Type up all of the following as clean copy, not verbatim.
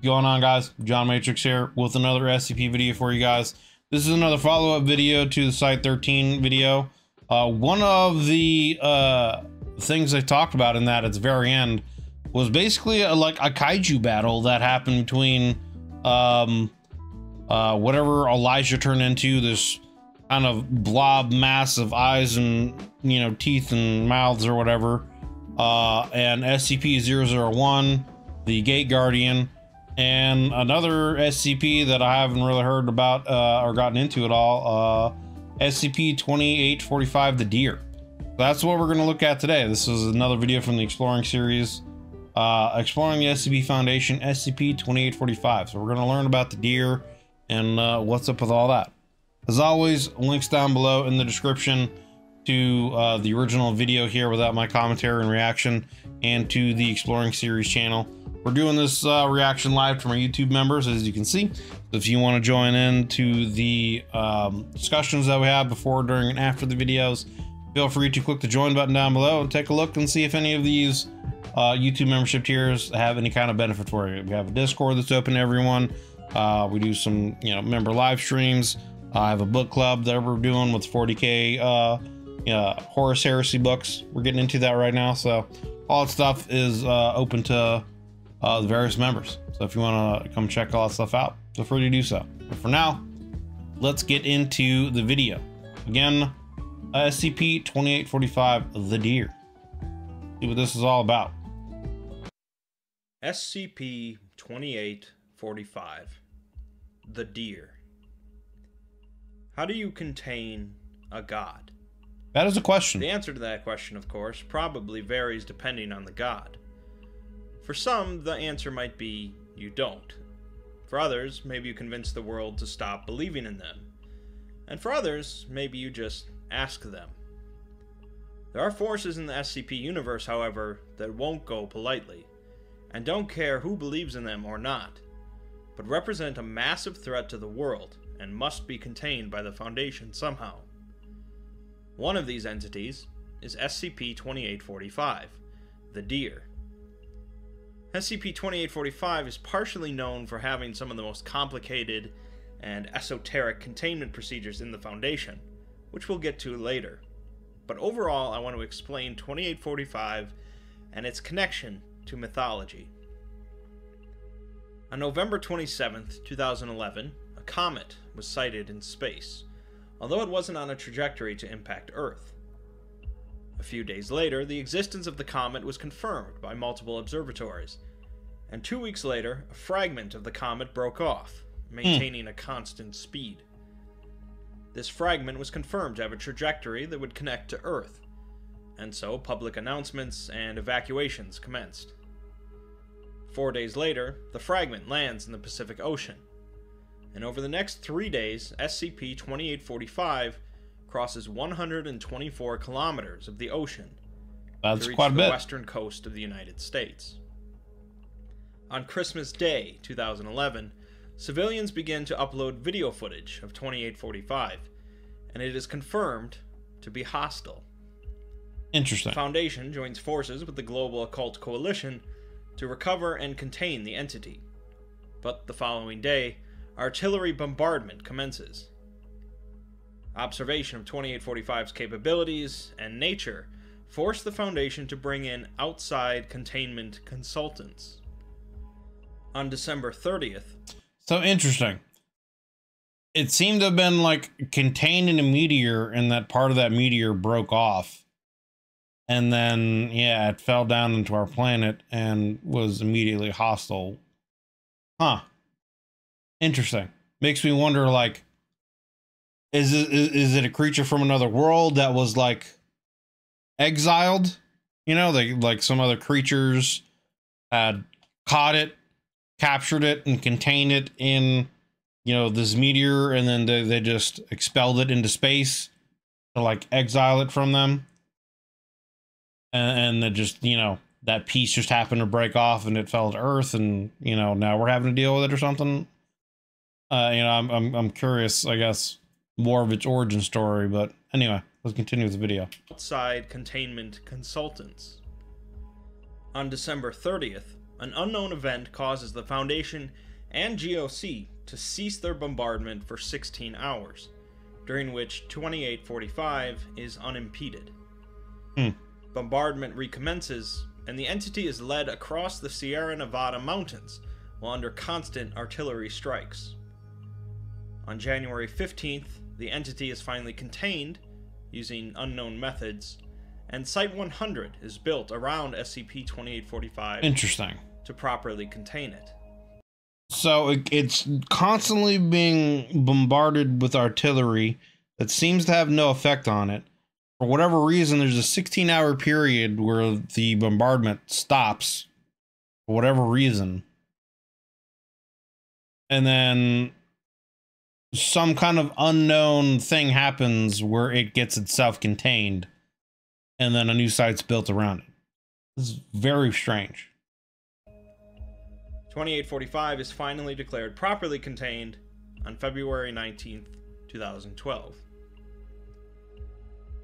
Going on, guys? John Matrix here with another SCP video for you guys. This is another follow-up video to the Site 13 video. One of the things I talked about in that at the very end was basically like a kaiju battle that happened between whatever Elijah turned into, this kind of blob mass of eyes and, you know, teeth and mouths or whatever, and SCP-001, the Gate Guardian, and another SCP that I haven't really heard about or gotten into at all, SCP-2845, the Deer. That's what we're going to look at today. This is another video from the Exploring series, exploring the SCP Foundation, SCP-2845. So we're going to learn about the Deer and what's up with all that. As always, links down below in the description to the original video here without my commentary and reaction, and to the Exploring series channel. We're doing this reaction live from our YouTube members, as you can see. So if you want to join in to the discussions that we have before, during, and after the videos, feel free to click the join button down below and take a look and see if any of these YouTube membership tiers have any kind of benefit for you. We have a Discord that's open to everyone. We do some, you know, member live streams. I have a book club that we're doing with 40K Horus Heresy books. We're getting into that right now, so all that stuff is open to the various members. So if you want to come check all that stuff out, feel free to do so. But for now, let's get into the video. Again, SCP-2845, the Deer. See what this is all about. SCP-2845, the Deer. How do you contain a god? That is a question. The answer to that question, of course, probably varies depending on the god. For some, the answer might be you don't. For others, maybe you convince the world to stop believing in them. And for others, maybe you just ask them. There are forces in the SCP universe, however, that won't go politely, and don't care who believes in them or not, but represent a massive threat to the world and must be contained by the Foundation somehow. One of these entities is SCP-2845, the Deer. SCP-2845 is partially known for having some of the most complicated and esoteric containment procedures in the Foundation, which we'll get to later. But overall, I want to explain 2845 and its connection to mythology. On November 27th, 2011, a comet was sighted in space, although it wasn't on a trajectory to impact Earth. A few days later, the existence of the comet was confirmed by multiple observatories, and 2 weeks later, a fragment of the comet broke off, maintaining a constant speed. This fragment was confirmed to have a trajectory that would connect to Earth, and so public announcements and evacuations commenced. 4 days later, the fragment lands in the Pacific Ocean, and over the next 3 days, SCP-2845 crosses 124 kilometers of the ocean to reach the western coast of the United States. On Christmas Day, 2011, civilians begin to upload video footage of 2845, and it is confirmed to be hostile. Interesting. The Foundation joins forces with the Global Occult Coalition to recover and contain the entity. But the following day, artillery bombardment commences. Observation of 2845's capabilities and nature force the Foundation to bring in outside containment consultants. On December 30th... So interesting. It seemed to have been like contained in a meteor, and that part of that meteor broke off. And then, yeah, it fell down into our planet and was immediately hostile. Huh. Interesting. Makes me wonder, like, is it a creature from another world that was like exiled? You know, like some other creatures had caught it, captured it, and contained it in, you know, this meteor, and then they just expelled it into space to like exile it from them. And it just, you know, that piece just happened to break off and it fell to Earth, and, you know, now we're having to deal with it or something. You know, I'm curious, I guess, more of its origin story, but anyway, let's continue with the video. Outside containment consultants. On December 30th, an unknown event causes the Foundation and GOC to cease their bombardment for 16 hours, during which 2845 is unimpeded. Bombardment recommences, and the entity is led across the Sierra Nevada mountains while under constant artillery strikes. On January 15th, the entity is finally contained using unknown methods, and Site-100 is built around SCP-2845. Interesting. To properly contain it. So it's constantly being bombarded with artillery that seems to have no effect on it. For whatever reason, there's a 16-hour period where the bombardment stops for whatever reason. And then some kind of unknown thing happens where it gets itself contained, and then a new site's built around it. This is very strange. 2845 is finally declared properly contained on February 19th, 2012.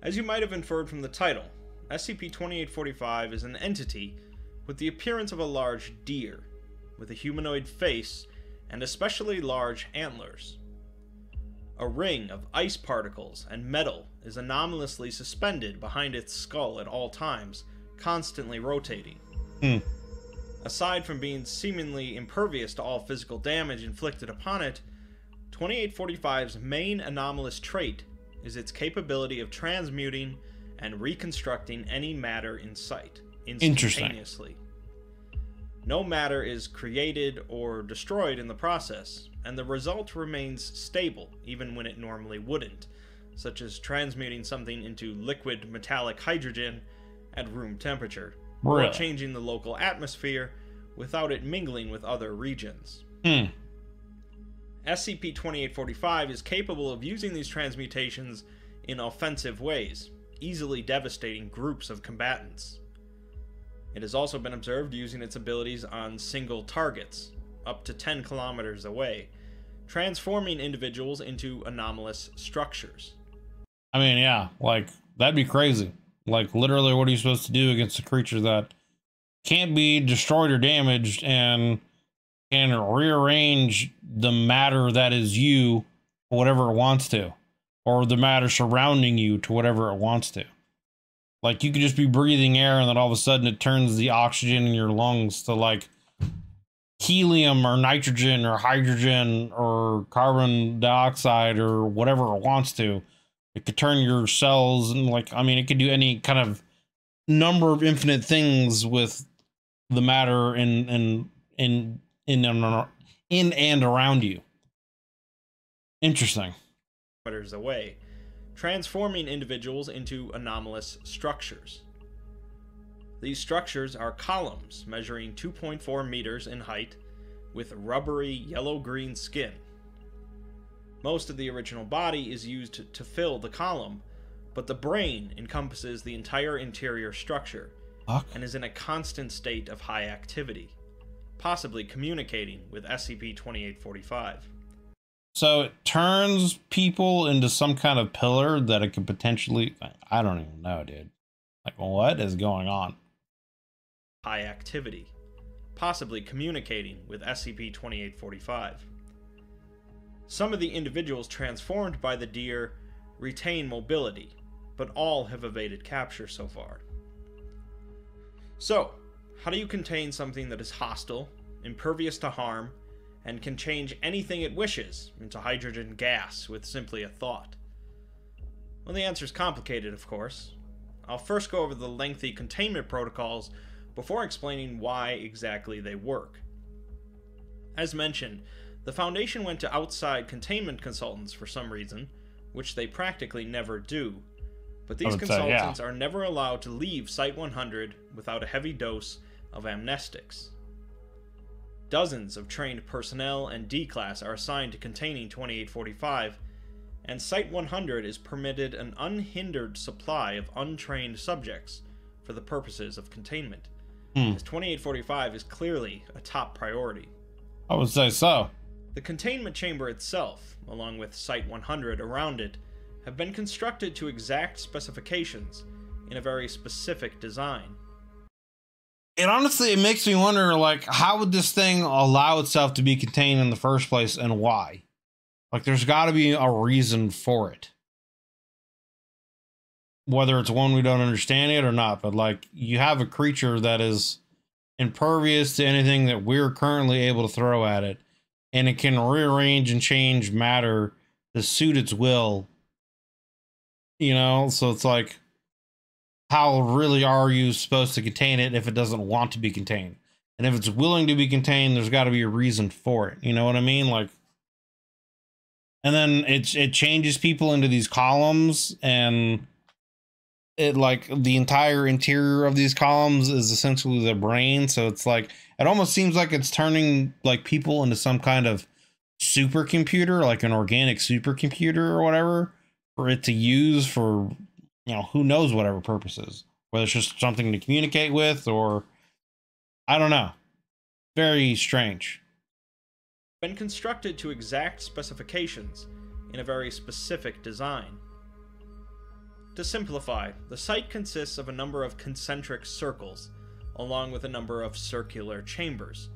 As you might have inferred from the title, SCP-2845 is an entity with the appearance of a large deer, with a humanoid face and especially large antlers. A ring of ice particles and metal is anomalously suspended behind its skull at all times, constantly rotating. Aside from being seemingly impervious to all physical damage inflicted upon it, 2845's main anomalous trait is its capability of transmuting and reconstructing any matter in sight instantaneously. No matter is created or destroyed in the process, and the result remains stable even when it normally wouldn't, such as transmuting something into liquid metallic hydrogen at room temperature, or changing the local atmosphere without it mingling with other regions. SCP-2845 is capable of using these transmutations in offensive ways, easily devastating groups of combatants. It has also been observed using its abilities on single targets, up to 10 kilometers away, transforming individuals into anomalous structures. I mean, yeah, like, that'd be crazy. Like, literally, what are you supposed to do against a creature that can't be destroyed or damaged and can rearrange the matter that is you for whatever it wants to, or the matter surrounding you to whatever it wants to? Like, you could just be breathing air and then all of a sudden it turns the oxygen in your lungs to like helium or nitrogen or hydrogen or carbon dioxide or whatever it wants to. It could turn your cells, and like, I mean, it could do any kind of number of infinite things with the matter in and around you. Interesting. Away, transforming individuals into anomalous structures. These structures are columns measuring 2.4 meters in height with rubbery yellow-green skin. Most of the original body is used to fill the column, but the brain encompasses the entire interior structure and is in a constant state of high activity, possibly communicating with SCP-2845. So it turns people into some kind of pillar that it could potentially... I don't even know, dude. Like, what is going on? High activity, possibly communicating with SCP-2845. Some of the individuals transformed by the deer retain mobility, but all have evaded capture so far. So, how do you contain something that is hostile, impervious to harm, and can change anything it wishes into hydrogen gas with simply a thought? Well, the answer is complicated, of course. I'll first go over the lengthy containment protocols before explaining why exactly they work. As mentioned, the Foundation went to outside containment consultants for some reason, which they practically never do, but these consultants are never allowed to leave Site-100 without a heavy dose of amnestics. Dozens of trained personnel and D-Class are assigned to containing 2845, and Site-100 is permitted an unhindered supply of untrained subjects for the purposes of containment, as 2845 is clearly a top priority. I would say so. The containment chamber itself, along with Site-100 around it, have been constructed to exact specifications in a very specific design. it honestly, it makes me wonder, like, how would this thing allow itself to be contained in the first place, and why? Like, there's got to be a reason for it. Whether it's one we don't understand it or not, but like, you have a creature that is impervious to anything that we're currently able to throw at it, and it can rearrange and change matter to suit its will. You know, so it's like, how really are you supposed to contain it if it doesn't want to be contained? And if it's willing to be contained, there's got to be a reason for it. You know what I mean? Like, and then it changes people into these columns, and it, like, the entire interior of these columns is essentially their brain. So it's like, it almost seems like it's turning like people into some kind of supercomputer, like an organic supercomputer or whatever, for it to use for, you know, who knows whatever purposes, whether it's just something to communicate with, or I don't know. Very strange. Been constructed to exact specifications in a very specific design. To simplify, the site consists of a number of concentric circles, along with a number of circular chambers,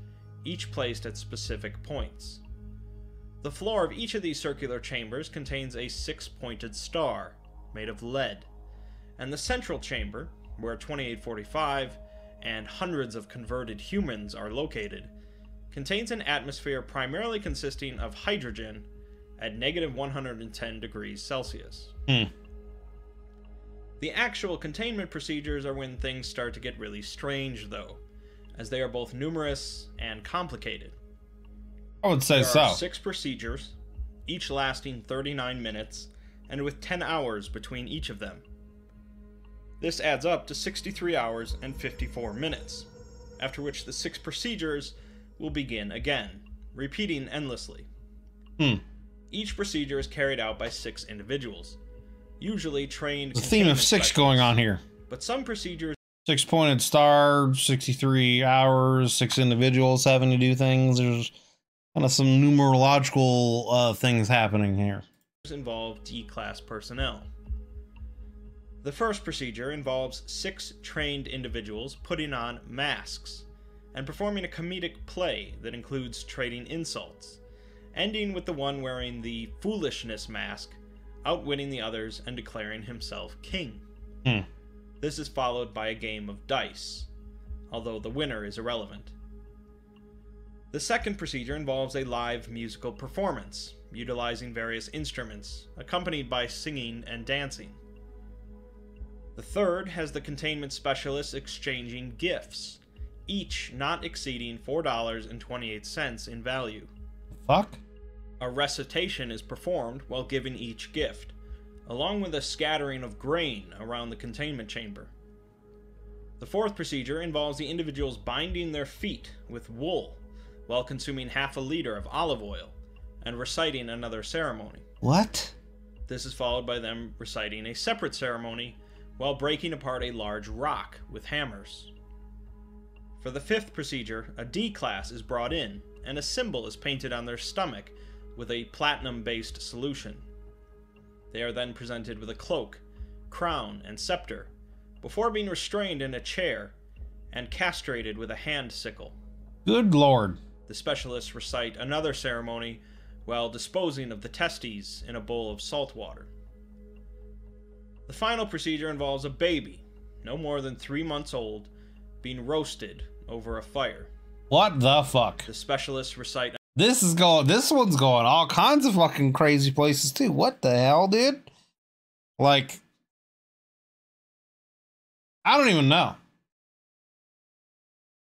each placed at specific points. The floor of each of these circular chambers contains a 6-pointed star, made of lead, and the central chamber, where 2845 and hundreds of converted humans are located, contains an atmosphere primarily consisting of hydrogen at negative 110 degrees Celsius. The actual containment procedures are when things start to get really strange, though, as they are both numerous and complicated. I would say so. There are 6 procedures, each lasting 39 minutes, and with 10 hours between each of them. This adds up to 63 hours and 54 minutes, after which the 6 procedures will begin again, repeating endlessly. Each procedure is carried out by 6 individuals, usually trained. The theme of 6 going on here. But some procedures. 6-pointed star, 63 hours, 6 individuals having to do things. There's kind of some numerological things happening here. Involve D-class personnel. The first procedure involves 6 trained individuals putting on masks and performing a comedic play that includes trading insults, ending with the one wearing the foolishness mask outwitting the others and declaring himself king. This is followed by a game of dice, although the winner is irrelevant. The second procedure involves a live musical performance, utilizing various instruments, accompanied by singing and dancing. The third has the containment specialists exchanging gifts, each not exceeding $4.28 in value. Fuck? A recitation is performed while giving each gift, along with a scattering of grain around the containment chamber. The fourth procedure involves the individuals binding their feet with wool while consuming half a liter of olive oil and reciting another ceremony. What? This is followed by them reciting a separate ceremony while breaking apart a large rock with hammers. For the fifth procedure, a D-class is brought in, and a symbol is painted on their stomach with a platinum-based solution. They are then presented with a cloak, crown, and scepter, before being restrained in a chair and castrated with a hand sickle. Good lord. The specialists recite another ceremony while disposing of the testes in a bowl of salt water. The final procedure involves a baby, no more than 3 months old, being roasted over a fire. What the fuck? The specialists recite. This one's going all kinds of fucking crazy places too. What the hell, dude? Like, I don't even know.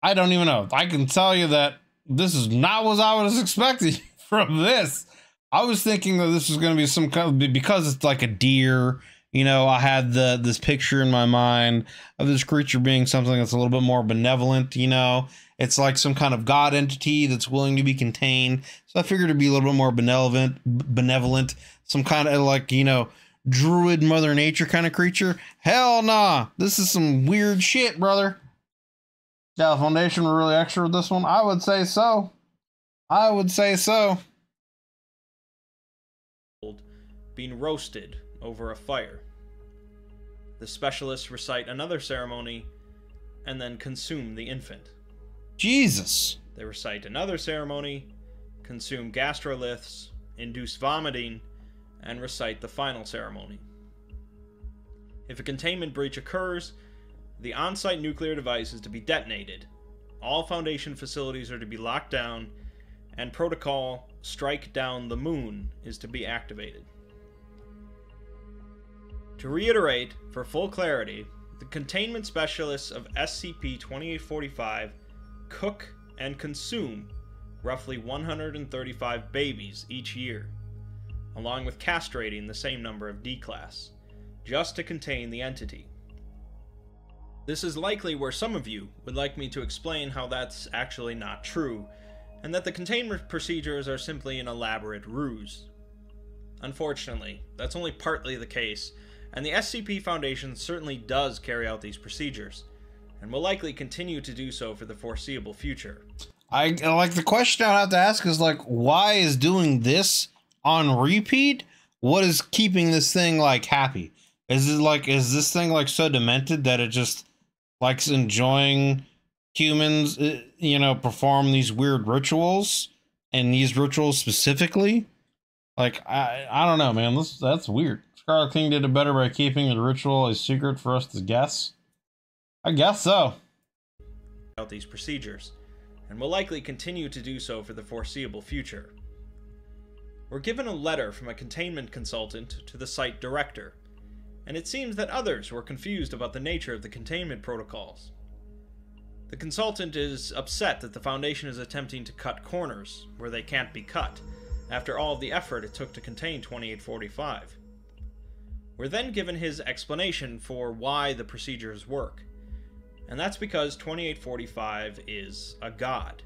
I don't even know. I can tell you that this is not what I was expecting from this. I was thinking that this was going to be some kind of, because it's like a deer, you know, I had this picture in my mind of this creature being something that's a little bit more benevolent, you know. It's like some kind of god entity that's willing to be contained. So I figured it'd be a little bit more benevolent, some kind of like, you know, druid mother nature kind of creature. Hell nah. This is some weird shit, brother. Yeah, the Foundation were really extra with this one. I would say so. I would say so. Being roasted over a fire. The specialists recite another ceremony and then consume the infant. Jesus. They recite another ceremony, consume gastroliths, induce vomiting, and recite the final ceremony. If a containment breach occurs, the on-site nuclear device is to be detonated. All Foundation facilities are to be locked down, and protocol Strike Down the Moon is to be activated. To reiterate, for full clarity, the containment specialists of SCP-2845 cook and consume roughly 135 babies each year, along with castrating the same number of D-Class, just to contain the entity. This is likely where some of you would like me to explain how that's actually not true, and that the containment procedures are simply an elaborate ruse. Unfortunately, that's only partly the case, and the SCP Foundation certainly does carry out these procedures, and will likely continue to do so for the foreseeable future. I like the question I have to ask is like, why is doing this on repeat? What is keeping this thing like happy? Is this thing like so demented that it just likes enjoying humans, you know, perform these weird rituals, and these rituals specifically? Like, I don't know, man. That's weird. Scarlet King did it better by keeping the ritual a secret for us to guess. I guess so. Out these procedures, and will likely continue to do so for the foreseeable future. We're given a letter from a containment consultant to the site director, and it seems that others were confused about the nature of the containment protocols. The consultant is upset that the Foundation is attempting to cut corners where they can't be cut, after all of the effort it took to contain 2845. We're then given his explanation for why the procedures work, and that's because 2845 is a god.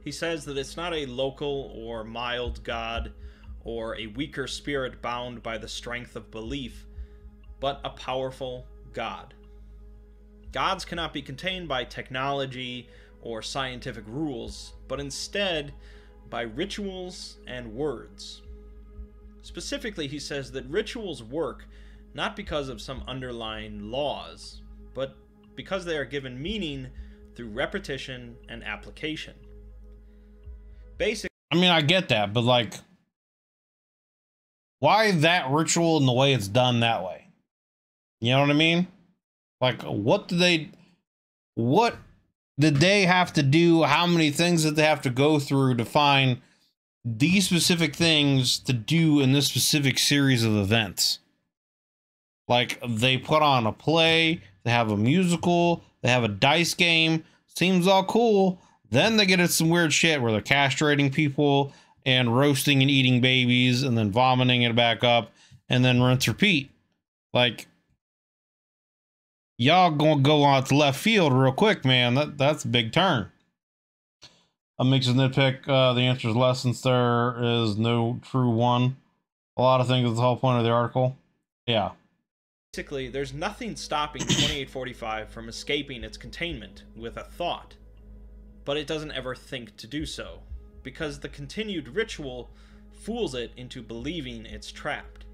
He says that it's not a local or mild god, or a weaker spirit bound by the strength of belief, but a powerful god. Gods cannot be contained by technology or scientific rules, but instead by rituals and words. Specifically, he says that rituals work not because of some underlying laws, but because they are given meaning through repetition and application. Basically, I mean, I get that, but like, why that ritual and the way it's done that way? You know what I mean? Like, what did they have to do? How many things did they have to go through to find these specific things to do in this specific series of events? Like, they put on a play, they have a musical, they have a dice game, seems all cool. Then they get into some weird shit where they're castrating people and roasting and eating babies and then vomiting it back up and then rinse repeat. Like, y'all gonna go on to left field real quick, man. That's a big turn. A mix of nitpick. The answer is less, since there is no true one. A lot of things is the whole point of the article. Yeah. Basically, there's nothing stopping 2845 from escaping its containment with a thought, but it doesn't ever think to do so, because the continued ritual fools it into believing it's trapped.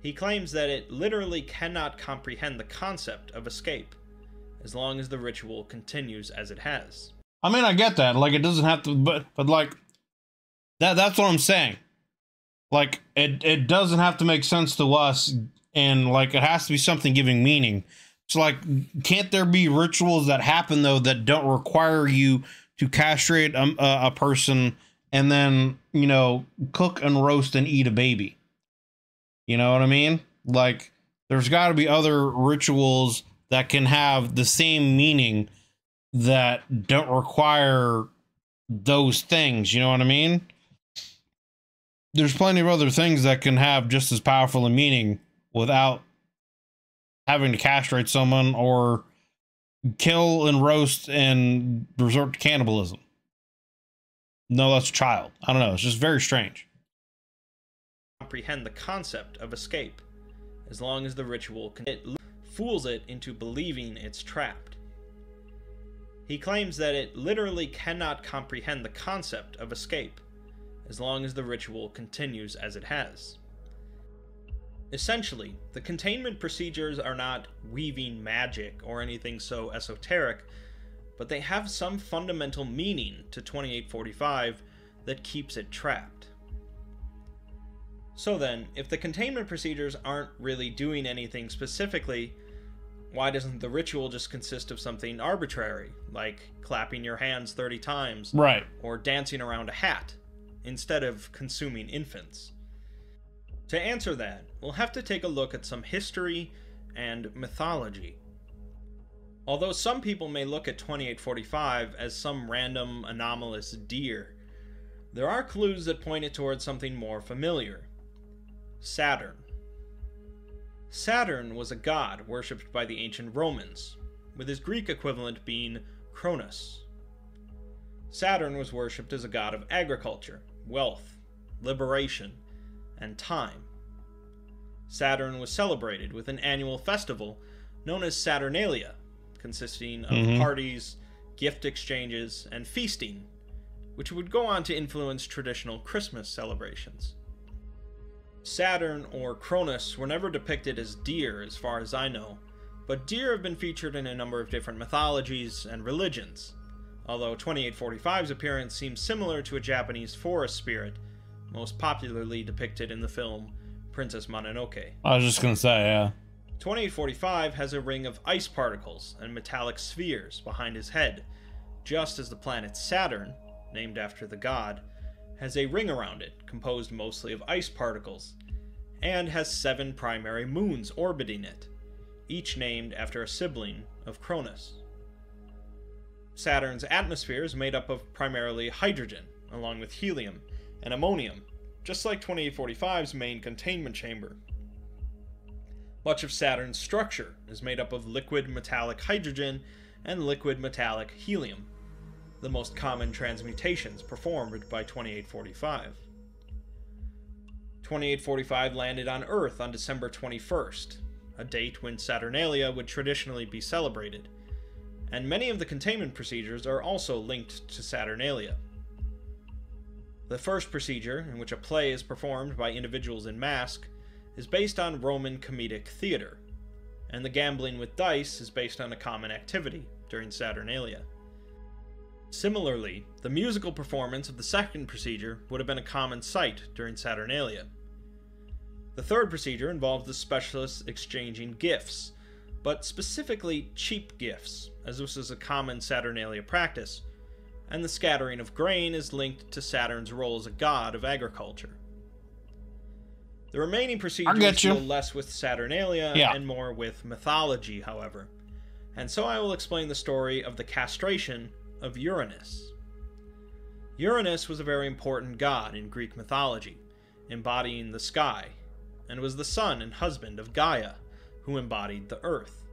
He claims that it literally cannot comprehend the concept of escape, as long as the ritual continues as it has. I mean, I get that. Like, it doesn't have to, but like, that's what I'm saying. Like, it doesn't have to make sense to us, and like, it has to be something giving meaning. So like, can't there be rituals that happen though that don't require you to castrate a person and then, you know, cook and roast and eat a baby? You know what I mean? Like, there's got to be other rituals that can have the same meaning that don't require those things. You know what I mean? There's plenty of other things that can have just as powerful a meaning without having to castrate someone or kill and roast and resort to cannibalism. No, that's a child. I don't know. It's just very strange. Comprehend the concept of escape, as long as the ritual fools it into believing it's trapped. He claims that it literally cannot comprehend the concept of escape, as long as the ritual continues as it has. Essentially, the containment procedures are not weaving magic or anything so esoteric, but they have some fundamental meaning to 2845 that keeps it trapped. So then, if the containment procedures aren't really doing anything specifically, why doesn't the ritual just consist of something arbitrary, like clapping your hands 30 times, Right. or dancing around a hat, instead of consuming infants? To answer that, we'll have to take a look at some history and mythology. Although some people may look at 2845 as some random anomalous deer, there are clues that point it towards something more familiar. Saturn. Saturn was a god worshipped by the ancient Romans, with his Greek equivalent being Cronus. Saturn was worshipped as a god of agriculture, wealth, liberation, and time. Saturn was celebrated with an annual festival known as Saturnalia, consisting of parties, gift exchanges, and feasting, which would go on to influence traditional Christmas celebrations. Saturn, or Cronus, were never depicted as deer as far as I know, but deer have been featured in a number of different mythologies and religions, although 2845's appearance seems similar to a Japanese forest spirit, most popularly depicted in the film Princess Mononoke. I was just gonna say, yeah. 2845 has a ring of ice particles and metallic spheres behind his head, just as the planet Saturn, named after the god, has a ring around it composed mostly of ice particles, and has 7 primary moons orbiting it, each named after a sibling of Cronus. Saturn's atmosphere is made up of primarily hydrogen, along with helium and ammonium, just like 2845's main containment chamber. Much of Saturn's structure is made up of liquid metallic hydrogen and liquid metallic helium, the most common transmutations performed by 2845. 2845 landed on Earth on December 21st, a date when Saturnalia would traditionally be celebrated, and many of the containment procedures are also linked to Saturnalia. The first procedure, in which a play is performed by individuals in mask, is based on Roman comedic theater, and the gambling with dice is based on a common activity during Saturnalia. Similarly, the musical performance of the second procedure would have been a common sight during Saturnalia. The third procedure involves the specialists exchanging gifts, but specifically cheap gifts, as this is a common Saturnalia practice, and the scattering of grain is linked to Saturn's role as a god of agriculture. The remaining procedures deal less with Saturnalia and more with mythology, however, and so I will explain the story of the castration of Uranus. Uranus was a very important god in Greek mythology, embodying the sky, and was the son and husband of Gaia, who embodied the earth.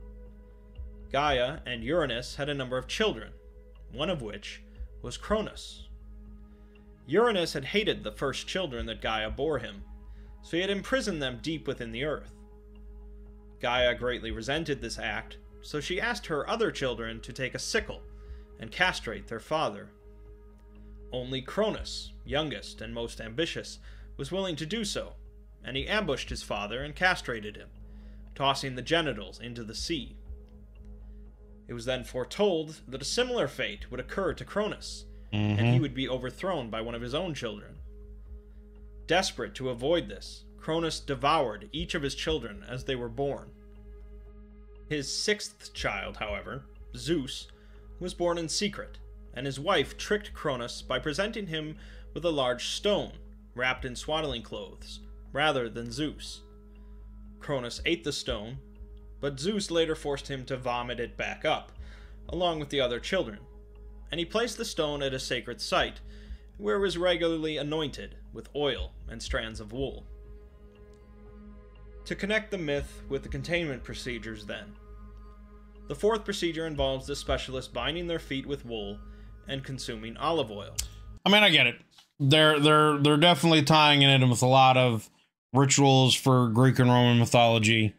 Gaia and Uranus had a number of children, one of which was Cronus. Uranus had hated the first children that Gaia bore him, so he had imprisoned them deep within the earth. Gaia greatly resented this act, so she asked her other children to take a sickle and castrate their father. Only Cronus, youngest and most ambitious, was willing to do so, and he ambushed his father and castrated him, tossing the genitals into the sea. It was then foretold that a similar fate would occur to Cronus, and he would be overthrown by one of his own children. Desperate to avoid this, Cronus devoured each of his children as they were born. His 6th child, however, Zeus, was born in secret, and his wife tricked Cronus by presenting him with a large stone wrapped in swaddling clothes, rather than Zeus. Cronus ate the stone, but Zeus later forced him to vomit it back up, along with the other children, and he placed the stone at a sacred site, where it was regularly anointed with oil and strands of wool. To connect the myth with the containment procedures then, the 4th procedure involves the specialists binding their feet with wool and consuming olive oil. I mean, I get it. They're definitely tying it in with a lot of rituals for Greek and Roman mythology,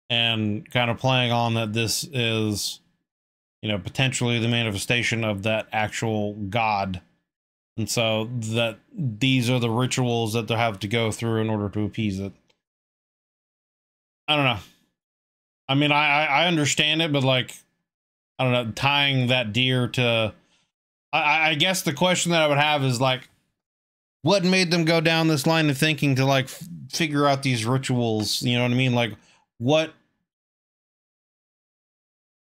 and kind of playing on that this is, you know, potentially the manifestation of that actual god. And so that these are the rituals that they have to go through in order to appease it. I don't know. I mean, I understand it, but like, I don't know, tying that deer to, I guess the question that I would have is like, what made them go down this line of thinking to like figure out these rituals? You know what I mean? Like, what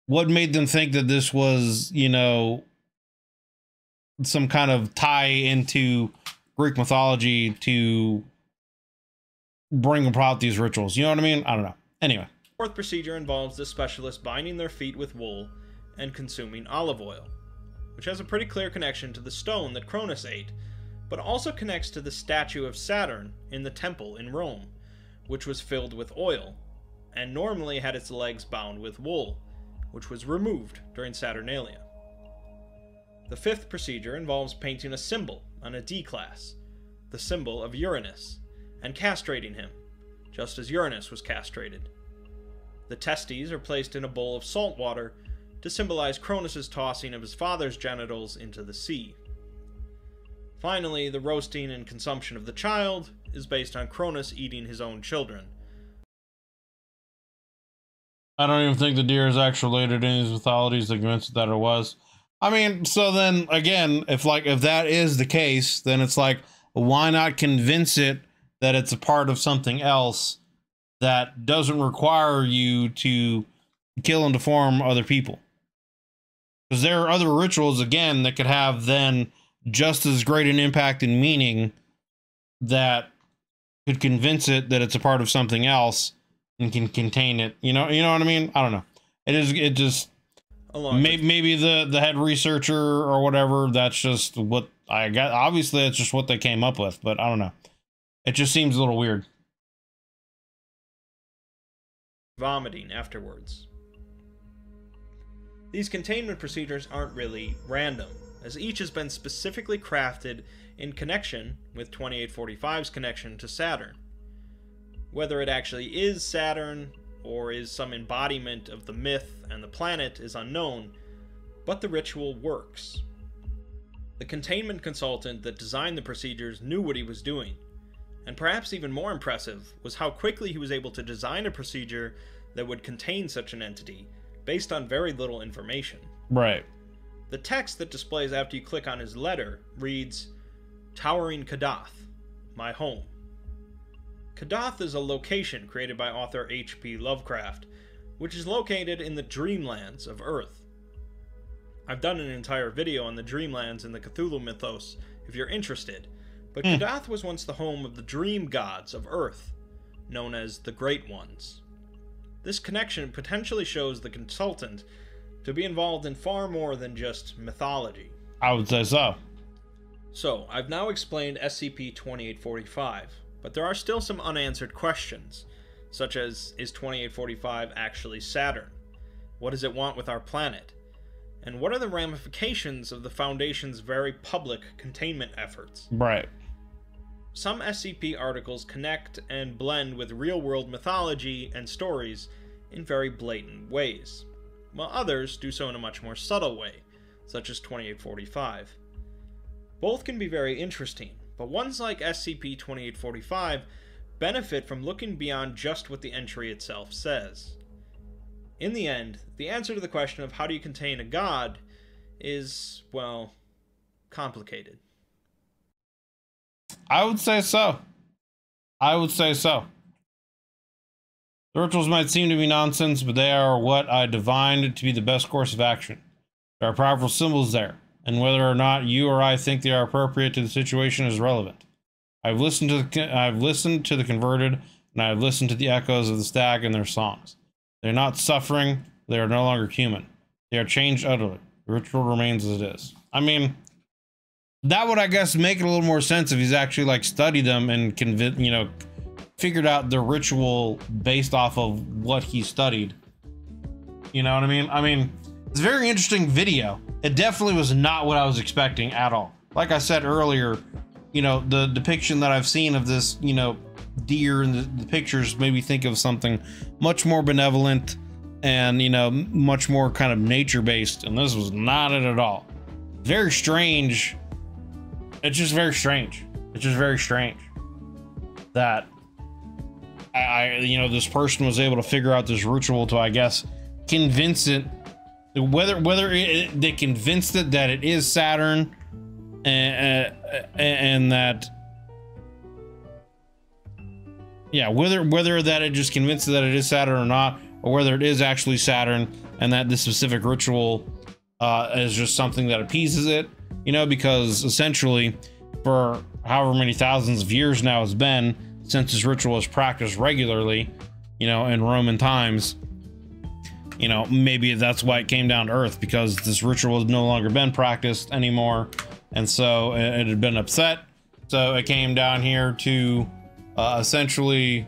made them think that this was, you know, some kind of tie into Greek mythology to bring about these rituals? You know what I mean? I don't know. Anyway. Fourth procedure involves the specialist binding their feet with wool and consuming olive oil, which has a pretty clear connection to the stone that Cronus ate, but also connects to the statue of Saturn in the temple in Rome, which was filled with oil, and normally had its legs bound with wool, which was removed during Saturnalia. The fifth procedure involves painting a symbol on a D-class, the symbol of Uranus, and castrating him, just as Uranus was castrated. The testes are placed in a bowl of salt water to symbolize Cronus' tossing of his father's genitals into the sea. Finally, the roasting and consumption of the child is based on Cronus eating his own children. I don't even think the deer is actually related to any of these mythologies. They're convinced that it was. I mean, so then again, if that is the case, then it's like, why not convince it that it's a part of something else that doesn't require you to kill and deform other people? Because there are other rituals, again, that could have then just as great an impact and meaning that could convince it that it's a part of something else and can contain it. You know what I mean? I don't know. It just maybe the head researcher or whatever, that's just what I got. Obviously, it's just what they came up with, but I don't know. It just seems a little weird. Vomiting afterwards. These containment procedures aren't really random, as each has been specifically crafted in connection with 2845's connection to Saturn. Whether it actually is Saturn or is some embodiment of the myth and the planet is unknown, but the ritual works. The containment consultant that designed the procedures knew what he was doing, and perhaps even more impressive was how quickly he was able to design a procedure that would contain such an entity based on very little information. Right. The text that displays after you click on his letter reads, "Towering Kadath, my home." Kadath is a location created by author H.P. Lovecraft, which is located in the Dreamlands of Earth. I've done an entire video on the Dreamlands in the Cthulhu mythos if you're interested, but Kadath was once the home of the dream gods of Earth, known as the Great Ones. This connection potentially shows the consultant to be involved in far more than just mythology. I would say so. So, I've now explained SCP-2845, but there are still some unanswered questions, such as, is 2845 actually Saturn? What does it want with our planet? And what are the ramifications of the Foundation's very public containment efforts? Right. Some SCP articles connect and blend with real-world mythology and stories in very blatant ways, while others do so in a much more subtle way, such as 2845. Both can be very interesting, but ones like SCP-2845 benefit from looking beyond just what the entry itself says. In the end, the answer to the question of how do you contain a god is, well, complicated. I would say so. I would say so. The rituals might seem to be nonsense, but they are what I divined to be the best course of action. There are powerful symbols there, and whether or not you or I think they are appropriate to the situation is relevant. I've listened to the converted, and I've listened to the echoes of the stag and their songs. They're not suffering, they are no longer human. They are changed utterly. The ritual remains as it is. I mean, that would, I guess, make it a little more sense if he's actually like studied them and figured out the ritual based off of what he studied. You know what I mean? I mean, it's a very interesting video. It definitely was not what I was expecting at all. Like I said earlier, the depiction that I've seen of this, deer and the pictures made me think of something much more benevolent and, much more kind of nature-based. And this was not it at all. Very strange. It's just very strange. It's just very strange that you know, this person was able to figure out this ritual to, I guess, convince it, whether they convinced it that it is Saturn, and that, yeah, whether that it just convinced it that it is Saturn or not, or whether it is actually Saturn, and that this specific ritual is just something that appeases it, you know, because essentially for however many thousands of years now it's been since this ritual is practiced regularly, you know, in Roman times, you know, maybe that's why it came down to Earth, because this ritual has no longer been practiced anymore, and so it had been upset, so it came down here to essentially,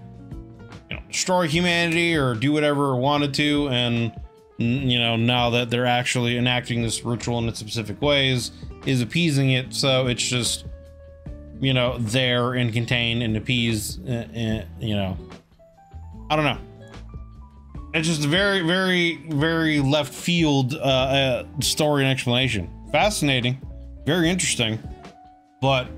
you know, destroy humanity or do whatever it wanted to. And you know, now that they're actually enacting this ritual in its specific ways, is appeasing it, so it's just, you know, there and contained and appeased, you know, I don't know. It's just a very, very, very left field story and explanation. Fascinating, very interesting, but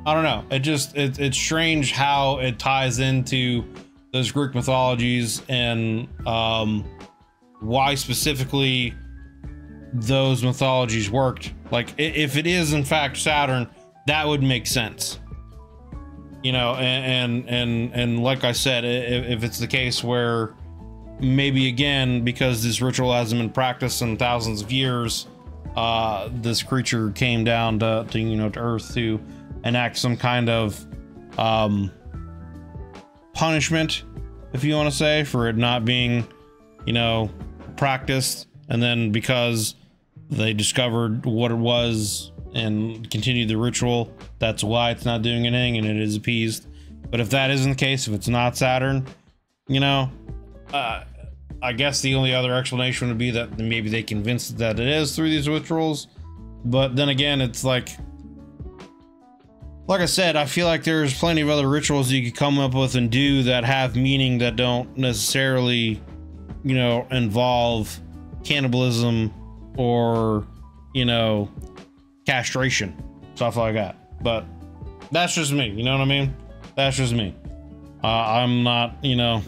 I don't know. It's strange how it ties into those Greek mythologies, and why specifically those mythologies worked. Like, if it is in fact Saturn, that would make sense, you know. And like I said, if it's the case where maybe, again, because this ritual hasn't been practiced in thousands of years, this creature came down to you know, to Earth to enact some kind of punishment, if you want to say, for it not being, you know, practiced, and then because they discovered what it was and continued the ritual, that's why it's not doing anything and it is appeased. But if that isn't the case, if it's not Saturn, you know, I guess the only other explanation would be that maybe they convinced that it is through these rituals. But then again, it's like I said, I feel like there's plenty of other rituals you could come up with and do that have meaning, that don't necessarily, you know, involve cannibalism or, you know, castration, stuff like that. But that's just me, you know what I mean? That's just me. I'm not, you know,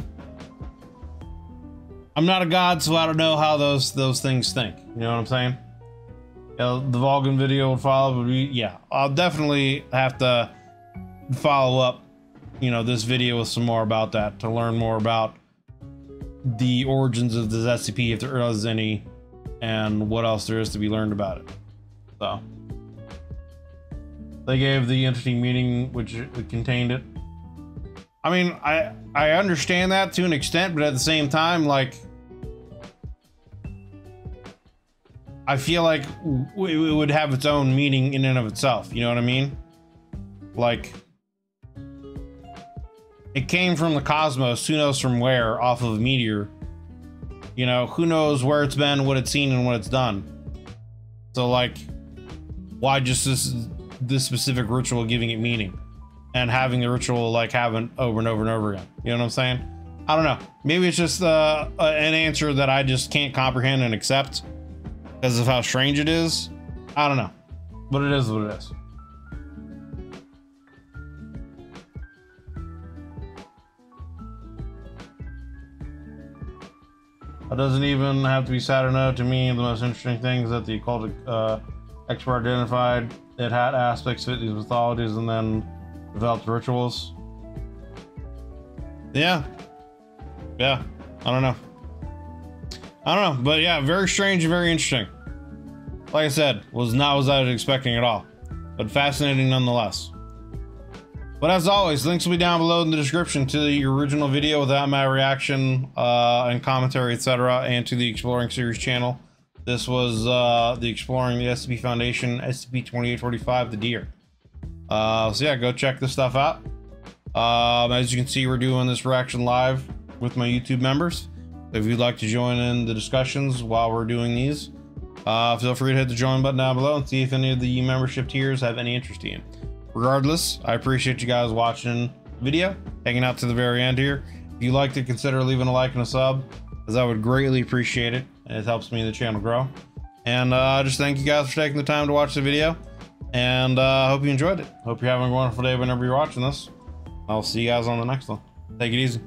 I'm not a god, so I don't know how those things think. You know what I'm saying? The Vulcan video would follow, but yeah, I'll definitely have to follow up, you know, this video with some more about that, to learn more about the origins of this SCP, if there is any, and what else there is to be learned about it. So they gave the entity meaning which contained it. I mean, I understand that to an extent, but at the same time, like, I feel like it would have its own meaning in and of itself. You know what I mean? Like, it came from the cosmos, who knows from where, off of a meteor. You know, who knows where it's been, what it's seen, and what it's done. So, like, why just this specific ritual giving it meaning? And having the ritual, like, happen over and over and over again. You know what I'm saying? I don't know. Maybe it's just an answer that I just can't comprehend and accept because of how strange it is. I don't know. But it is what it is. It doesn't even have to be Saturn. To me, the most interesting thing is that the occultic expert identified it had aspects fit these mythologies and then developed rituals. Yeah. I don't know. But yeah, very strange and very interesting. Like I said, was not what I was expecting at all, but fascinating nonetheless. But as always, links will be down below in the description to the original video without my reaction and commentary, etc., and to the Exploring Series channel. This was the Exploring the SCP Foundation, SCP-2845, the Deer. So yeah, go check this stuff out. As you can see, we're doing this reaction live with my YouTube members. If you'd like to join in the discussions while we're doing these, feel free to hit the join button down below and see if any of the membership tiers have any interest in you. Regardless, I appreciate you guys watching the video, hanging out to the very end here. If you liked it, consider leaving a like and a sub, as I would greatly appreciate it, and it helps me and the channel grow. And just thank you guys for taking the time to watch the video, and hope you enjoyed it. Hope you're having a wonderful day whenever you're watching this. I'll see you guys on the next one. Take it easy.